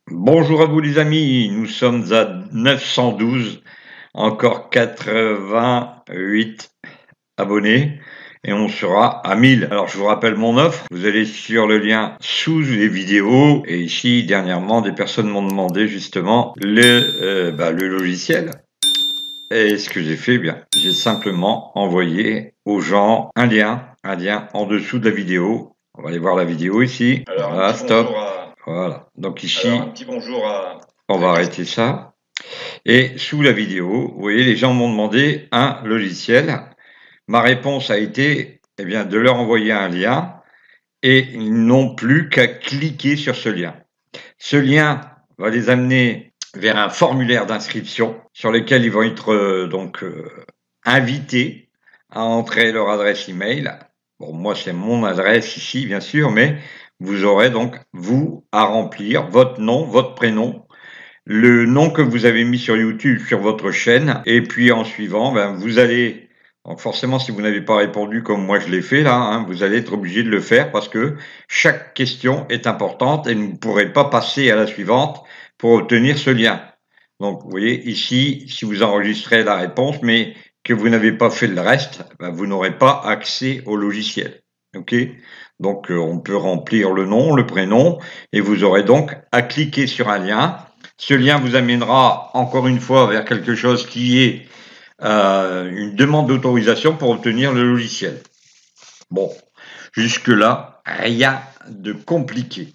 Bonjour à vous les amis, nous sommes à 912, encore 88 abonnés et on sera à 1000. Alors je vous rappelle mon offre, vous allez sur le lien sous les vidéos et ici dernièrement des personnes m'ont demandé justement le logiciel. Et ce que j'ai fait, bien, j'ai simplement envoyé aux gens un lien en dessous de la vidéo. On va aller voir la vidéo ici. Alors, voilà, stop. Voilà. Donc ici, alors, un petit bonjour on va arrêter ça. Et sous la vidéo, vous voyez, les gens m'ont demandé un logiciel. Ma réponse a été, eh bien, de leur envoyer un lien et ils n'ont plus qu'à cliquer sur ce lien. Ce lien va les amener vers un formulaire d'inscription sur lequel ils vont être invités à entrer leur adresse email. Bon, moi, c'est mon adresse ici, bien sûr, mais vous aurez donc, vous, à remplir votre nom, votre prénom, le nom que vous avez mis sur YouTube, sur votre chaîne, et puis en suivant, ben, vous allez, donc forcément, si vous n'avez pas répondu comme moi je l'ai fait là, hein, vous allez être obligé de le faire parce que chaque question est importante et vous ne pourrez pas passer à la suivante pour obtenir ce lien. Donc, vous voyez, ici, si vous enregistrez la réponse, mais que vous n'avez pas fait le reste, ben, vous n'aurez pas accès au logiciel. OK? Donc, on peut remplir le nom, le prénom, et vous aurez donc à cliquer sur un lien. Ce lien vous amènera encore une fois vers quelque chose qui est une demande d'autorisation pour obtenir le logiciel. Bon, jusque-là, rien de compliqué.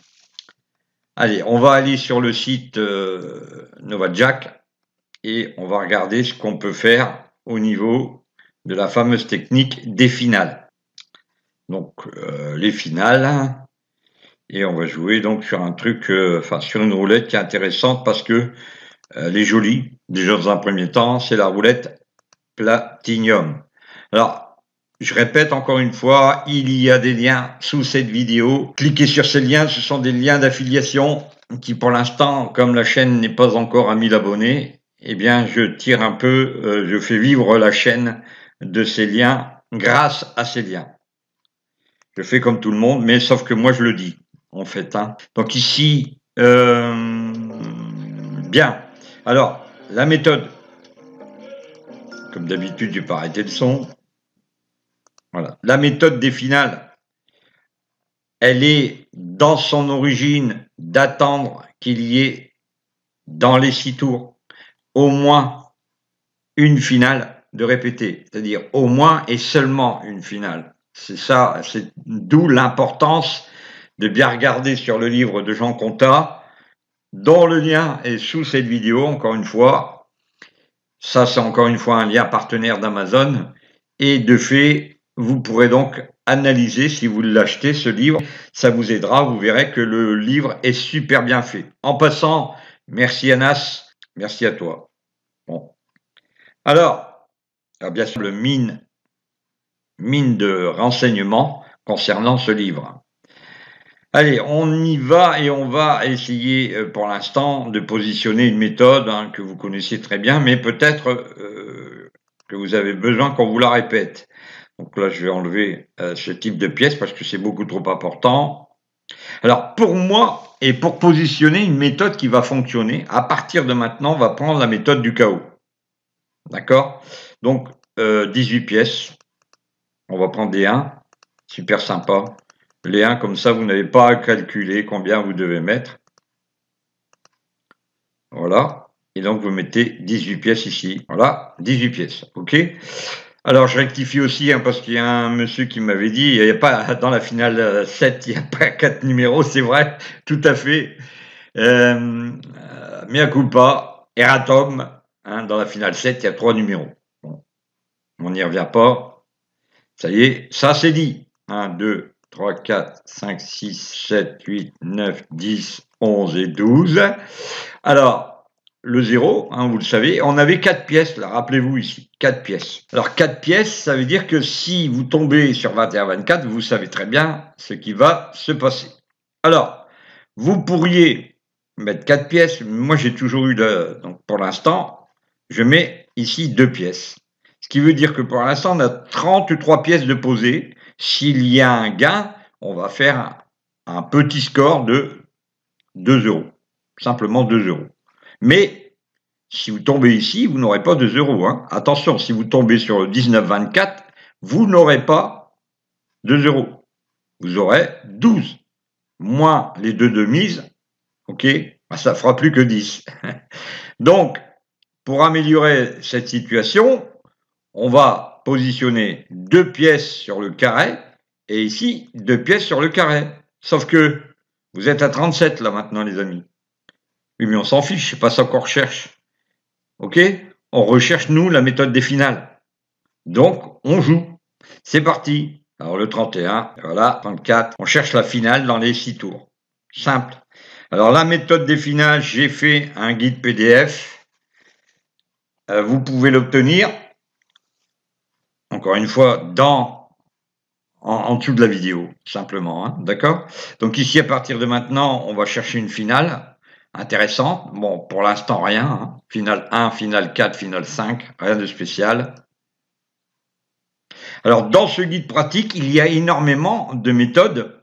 Allez, on va aller sur le site Novajack et on va regarder ce qu'on peut faire au niveau de la fameuse technique des finales. Donc, les finales, et on va jouer donc sur un truc, sur une roulette qui est intéressante parce que elle est jolie. Déjà, dans un premier temps, c'est la roulette Platinium. Alors, je répète encore une fois, il y a des liens sous cette vidéo. Cliquez sur ces liens, ce sont des liens d'affiliation qui, pour l'instant, comme la chaîne n'est pas encore à 1000 abonnés, eh bien, je tire un peu, je fais vivre la chaîne de ces liens grâce à ces liens. Je fais comme tout le monde, mais sauf que moi, je le dis, en fait. Hein. Donc ici, bien. Alors, la méthode, comme d'habitude, je vais pas arrêter le son. Voilà. La méthode des finales, elle est dans son origine d'attendre qu'il y ait dans les 6 tours au moins une finale de répéter, c'est-à-dire au moins et seulement une finale. C'est ça, c'est d'où l'importance de bien regarder sur le livre de Jean Contat, dont le lien est sous cette vidéo, encore une fois. Ça, c'est encore une fois un lien partenaire d'Amazon. Et de fait, vous pourrez donc analyser, si vous l'achetez, ce livre. Ça vous aidera, vous verrez que le livre est super bien fait. En passant, merci Anas, merci à toi. Bon. Alors bien sûr, le mine de renseignements concernant ce livre. Allez, on y va et on va essayer pour l'instant de positionner une méthode que vous connaissez très bien, mais peut-être que vous avez besoin qu'on vous la répète. Donc là, je vais enlever ce type de pièce parce que c'est beaucoup trop important. Alors pour moi, et pour positionner une méthode qui va fonctionner, à partir de maintenant, on va prendre la méthode du chaos. D'accord? Donc 18 pièces. On va prendre des 1. Super sympa. Les 1, comme ça, vous n'avez pas à calculer combien vous devez mettre. Voilà. Et donc, vous mettez 18 pièces ici. Voilà, 18 pièces. OK? Alors, je rectifie aussi, parce qu'il y a un monsieur qui m'avait dit, il n'y a pas, dans la finale 7, il n'y a pas 4 numéros, c'est vrai, tout à fait. Mea culpa, erratum, dans la finale 7, il y a 3 numéros. Bon, on n'y revient pas. Ça y est, ça c'est dit. 1, 2, 3, 4, 5, 6, 7, 8, 9, 10, 11 et 12. Alors, le 0, vous le savez, on avait 4 pièces, là, rappelez-vous ici, 4 pièces. Alors, 4 pièces, ça veut dire que si vous tombez sur 21-24, vous savez très bien ce qui va se passer. Alors, vous pourriez mettre 4 pièces, moi j'ai toujours eu, donc pour l'instant, je mets ici 2 pièces. Ce qui veut dire que pour l'instant, on a 33 pièces de posées. S'il y a un gain, on va faire un petit score de 2 euros. simplement 2 euros. Mais si vous tombez ici, vous n'aurez pas 2 euros. Hein. Attention, si vous tombez sur le 19-24, vous n'aurez pas 2 euros. Vous aurez 12, moins les 2 de mise, ok, ben, ça fera plus que 10. Donc, pour améliorer cette situation, on va positionner 2 pièces sur le carré et ici 2 pièces sur le carré. Sauf que vous êtes à 37 là maintenant les amis. Oui mais on s'en fiche, c'est pas ça qu'on recherche. Ok? On recherche nous la méthode des finales. Donc on joue. C'est parti. Alors le 31, voilà, 34. On cherche la finale dans les 6 tours. Simple. Alors la méthode des finales, j'ai fait un guide PDF. Vous pouvez l'obtenir, encore une fois, en dessous de la vidéo, simplement. Hein, d'accord? Donc ici, à partir de maintenant, on va chercher une finale intéressante. Bon, pour l'instant, rien. Hein. Finale 1, finale 4, finale 5, rien de spécial. Alors, dans ce guide pratique, il y a énormément de méthodes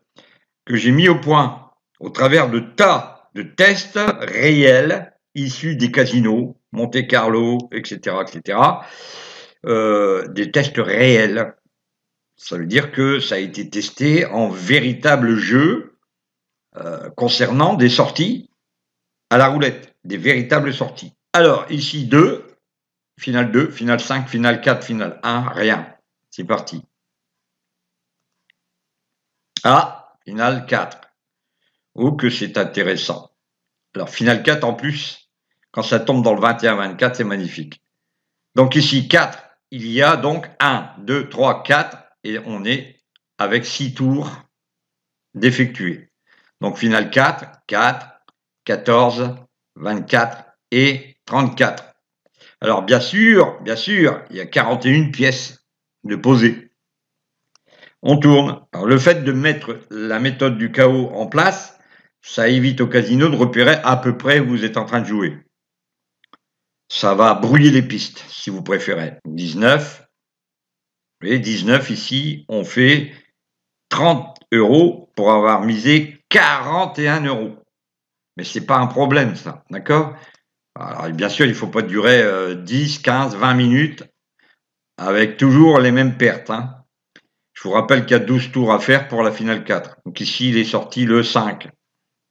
que j'ai mis au point au travers de tas de tests réels issus des casinos, Monte Carlo, etc., etc., des tests réels. Ça veut dire que ça a été testé en véritable jeu concernant des sorties à la roulette, des véritables sorties. Alors, ici 2, finale 2, finale 5, finale 4, finale 1, rien. C'est parti. Ah, finale 4. Oh, que c'est intéressant. Alors, finale 4 en plus, quand ça tombe dans le 21-24, c'est magnifique. Donc ici, 4, il y a donc 1, 2, 3, 4, et on est avec 6 tours d'effectuer. Donc finale 4, 4, 14, 24 et 34. Alors bien sûr, il y a 41 pièces de poser. On tourne. Alors le fait de mettre la méthode du chaos en place, ça évite au casino de repérer à peu près où vous êtes en train de jouer. Ça va brouiller les pistes, si vous préférez. 19. Vous voyez, 19 ici, on fait 30 euros pour avoir misé 41 euros. Mais c'est pas un problème, ça, d'accord? Alors, bien sûr, il ne faut pas durer 10, 15, 20 minutes avec toujours les mêmes pertes. Hein. Je vous rappelle qu'il y a 12 tours à faire pour la finale 4. Donc ici, il est sorti le 5.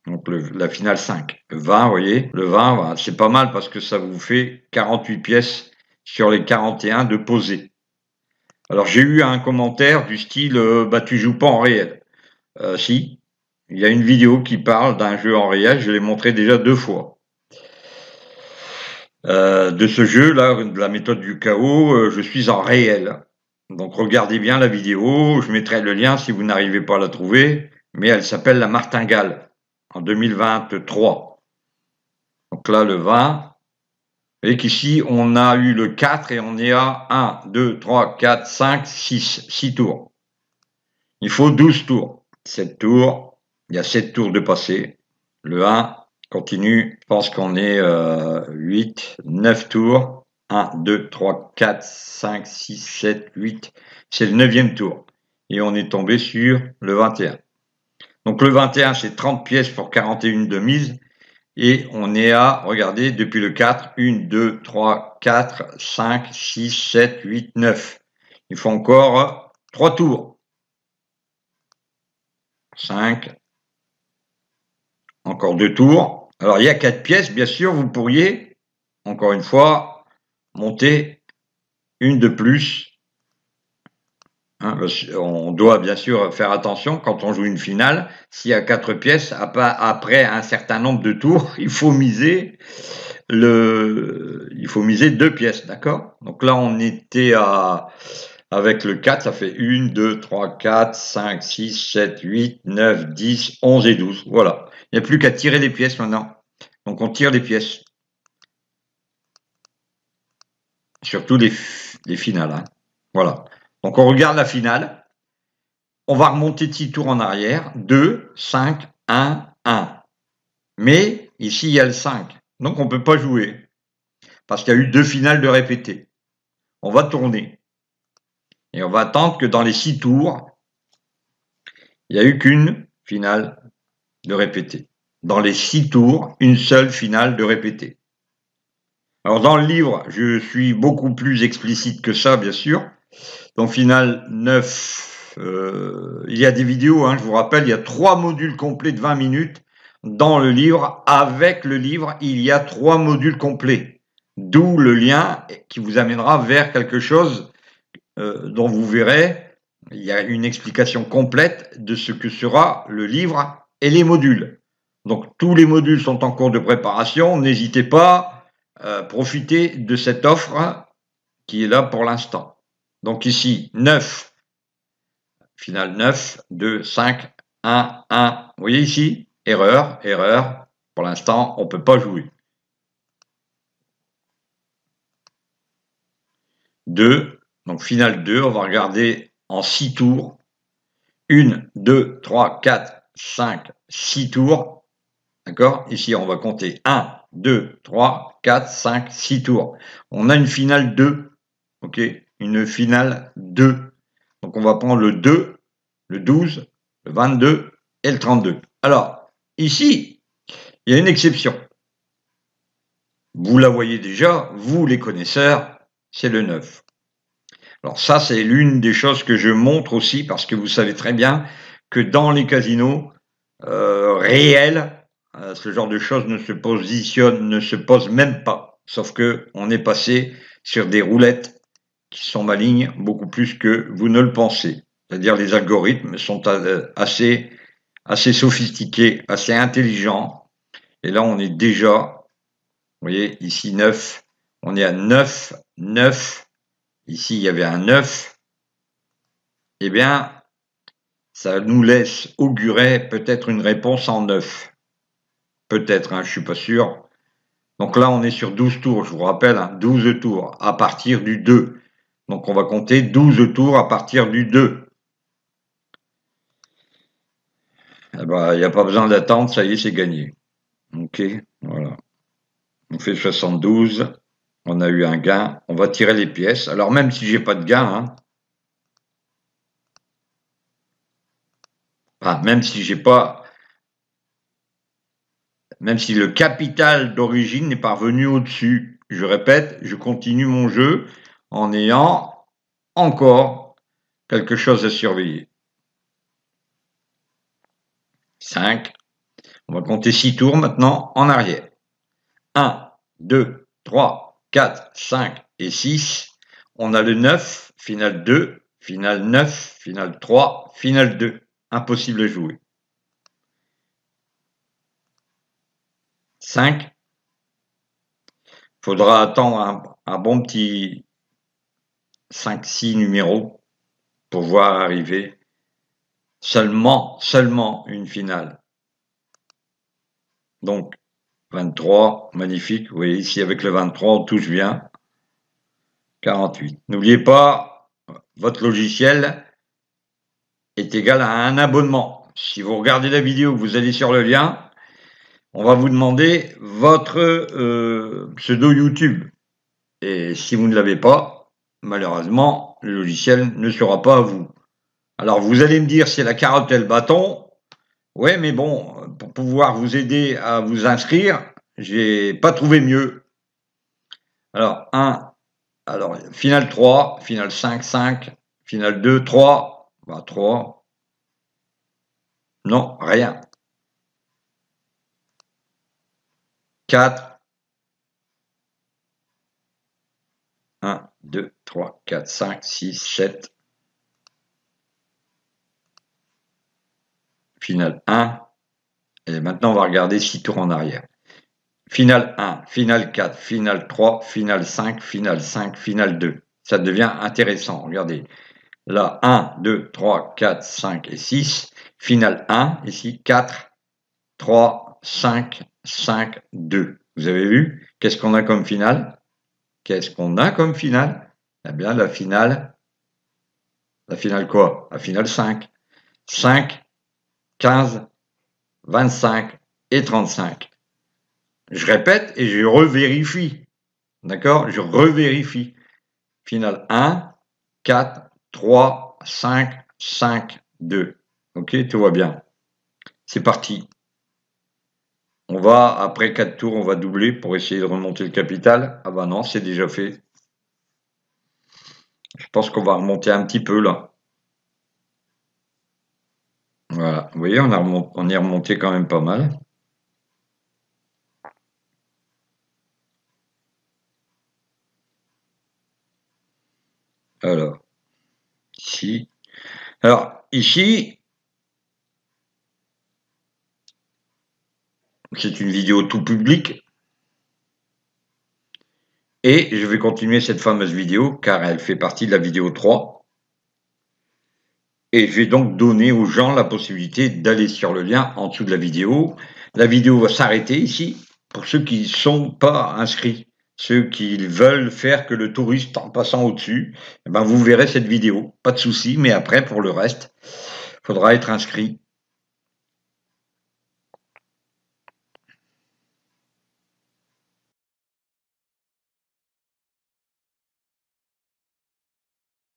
Donc la finale 5. Le 20, vous voyez, le 20, c'est pas mal parce que ça vous fait 48 pièces sur les 41 de poser. Alors j'ai eu un commentaire du style bah tu joues pas en réel. Si, il y a une vidéo qui parle d'un jeu en réel, je l'ai montré déjà 2 fois. De ce jeu-là, de la méthode du chaos, je suis en réel. Donc regardez bien la vidéo, je mettrai le lien si vous n'arrivez pas à la trouver, mais elle s'appelle La Martingale, en 2023. Donc là, le 20, et qu'ici, on a eu le 4 et on est à 1, 2, 3, 4, 5, 6 tours. Il faut 12 tours. 7 tours, il y a 7 tours de passé. Le 1, continue, je pense qu'on est 8, 9 tours. 1, 2, 3, 4, 5, 6, 7, 8. C'est le 9e tour. Et on est tombé sur le 21. Donc le 21, c'est 30 pièces pour 41 de mise. Et on est à, regardez, depuis le 4, 1, 2, 3, 4, 5, 6, 7, 8, 9. Il faut encore 3 tours. 5. Encore 2 tours. Alors, il y a 4 pièces, bien sûr, vous pourriez, encore une fois, monter une de plus. Hein, on doit bien sûr faire attention quand on joue une finale. S'il y a 4 pièces, après un certain nombre de tours, il faut miser 2 pièces, d'accord? Donc là, on était avec le 4, ça fait 1, 2, 3, 4, 5, 6, 7, 8, 9, 10, 11 et 12. Voilà. Il n'y a plus qu'à tirer les pièces maintenant. Donc on tire les pièces. Surtout les finales. Hein. Voilà. Donc on regarde la finale. On va remonter de 6 tours en arrière. 2, 5, 1, 1. Mais ici, il y a le 5. Donc on ne peut pas jouer. Parce qu'il y a eu 2 finales de répétées. On va tourner. Et on va attendre que dans les 6 tours, il n'y a eu qu'une finale de répétée. dans les 6 tours, une seule finale de répéter. Alors dans le livre, je suis beaucoup plus explicite que ça, bien sûr. Donc finale 9, il y a des vidéos, hein, je vous rappelle, il y a 3 modules complets de 20 minutes dans le livre. Avec le livre, il y a 3 modules complets. D'où le lien qui vous amènera vers quelque chose dont vous verrez, il y a une explication complète de ce que sera le livre et les modules. Donc tous les modules sont en cours de préparation, n'hésitez pas à profiter de cette offre qui est là pour l'instant. Donc ici, 9, finale 9, 2, 5, 1, 1. Vous voyez ici, erreur, erreur. Pour l'instant, on ne peut pas jouer. 2, donc finale 2, on va regarder en 6 tours. 1, 2, 3, 4, 5, 6 tours. D'accord? Ici, on va compter 1, 2, 3, 4, 5, 6 tours. On a une finale 2. OK? Une finale 2. Donc, on va prendre le 2, le 12, le 22 et le 32. Alors, ici, il y a une exception. Vous la voyez déjà, vous les connaisseurs, c'est le 9. Alors ça, c'est l'une des choses que je montre aussi parce que vous savez très bien que dans les casinos réels, ce genre de choses ne se pose même pas. Sauf que on est passé sur des roulettes qui sont malignes beaucoup plus que vous ne le pensez. C'est-à-dire les algorithmes sont assez sophistiqués, assez intelligents. Et là, on est déjà, vous voyez, ici 9, on est à 9, 9. Ici, il y avait un 9. Eh bien, ça nous laisse augurer peut-être une réponse en 9. Peut-être, hein, je suis pas sûr. Donc là, on est sur 12 tours, je vous rappelle, hein, 12 tours à partir du 2. Donc on va compter 12 tours à partir du 2. Eh ben, il n'y a pas besoin d'attendre, ça y est, c'est gagné. Ok, voilà. On fait 72. On a eu un gain. On va tirer les pièces. Alors même si j'ai pas de gain, hein, enfin, même si j'ai pas, même si le capital d'origine n'est pas revenu au-dessus. Je répète, je continue mon jeu en ayant encore quelque chose à surveiller. 5. On va compter 6 tours maintenant en arrière. 1, 2, 3, 4, 5 et 6. On a le 9, finale 2, finale 9, finale 3, finale 2. Impossible à jouer. 5. Faudra attendre un bon petit 5-6 numéros pour voir arriver seulement une finale. Donc 23, magnifique. Vous voyez ici avec le 23, on touche bien. 48. N'oubliez pas, votre logiciel est égal à un abonnement. Si vous regardez la vidéo, vous allez sur le lien, on va vous demander votre pseudo YouTube. Et si vous ne l'avez pas, malheureusement, le logiciel ne sera pas à vous. Alors vous allez me dire c'est la carotte et le bâton. Ouais, mais bon, pour pouvoir vous aider à vous inscrire, j'ai pas trouvé mieux. Alors, finale 3, finale 5, 5, finale 2, 3, bah 3, non, rien. 4, 1, 2, 3, 4, 5, 6, 7, finale 1, et maintenant on va regarder 6 tours en arrière. Finale 1, finale 4, finale 3, finale 5, finale 5, finale 2. Ça devient intéressant, regardez. Là, 1, 2, 3, 4, 5 et 6. Finale 1, ici 4, 3, 5, 5, 2. Vous avez vu? Qu'est-ce qu'on a comme finale? Qu'est-ce qu'on a comme finale? Eh bien, la finale quoi? La finale 5. 5, 15, 25 et 35. Je répète et je revérifie. D'accord? Je revérifie. Finale 1, 4, 3, 5, 5, 2. Ok, tout va bien. C'est parti. On va, après 4 tours, on va doubler pour essayer de remonter le capital. Ah bah non, c'est déjà fait. Je pense qu'on va remonter un petit peu là. Voilà, vous voyez, on est remonté quand même pas mal. Alors, ici. Alors, ici, c'est une vidéo tout public. Et je vais continuer cette fameuse vidéo car elle fait partie de la vidéo 3. Et je vais donc donner aux gens la possibilité d'aller sur le lien en dessous de la vidéo. La vidéo va s'arrêter ici pour ceux qui ne sont pas inscrits. Ceux qui veulent faire que le touriste en passant au-dessus, eh ben vous verrez cette vidéo. Pas de souci, mais après, pour le reste, il faudra être inscrit.